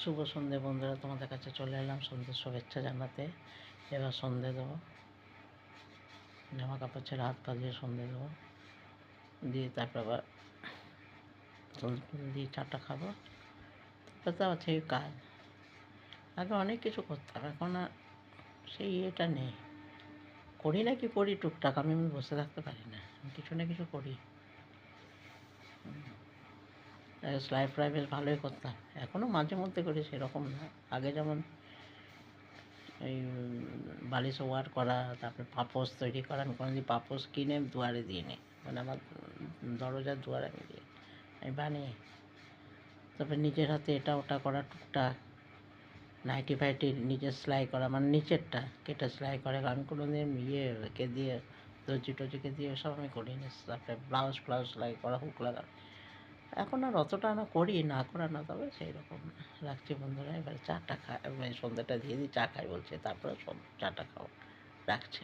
শুভ সন্ধে বন্ধুরা, তোমাদের কাছে চলে এলাম সন্ধ্যের শুভেচ্ছা জানাতে। এবার সন্ধে দেবো, জামা কাপড় ছেড়ে হাত পা দিয়ে সন্ধে দেবো, দিয়ে তারপর আবার দিয়ে চাটা খাবো। তারপর তো আছে কাজ। আগে অনেক কিছু করতাম, এখন আর সেই এটা নেই। করি না কি করি টুকটাক, আমি বসে থাকতে পারি না, কিছু না কিছু করি। সেলাই ফ্রাই বেশ ভালোই করতাম, এখনও মাঝে মধ্যে করি, সেরকম না। আগে যেমন এই বালিশ ওয়ার করা, তারপরে পাপোশ তৈরি করা, আমি কোনোদিন পাপোশ কিনে দুয়ারে দিয়ে নিই, মানে আমার দরজার দুয়ারে আমি দিই, আমি বানিয়ে। তারপরে নিজের হাতে এটা ওটা করা টুকটাক, নাইটি ফাইটি নিজের সেলাই করা, মানে নিচেরটা কেটে সেলাই করে, আমি কোনোদিন কে দিয়ে দর্জি টর্জিকে দিয়ে সব আমি করিনি। তারপরে ব্লাউজ ফ্লাউজ সেলাই করা, হুক লাগা, এখন আর অতটা না করি, না করা না, তবে সেই রকম না। রাখছি বন্ধুরা, এবার চাটা খাই, সন্ধ্যাটা দিয়ে দিই, চা খাই বলছে, তারপরে চাটা খাও। রাখছি।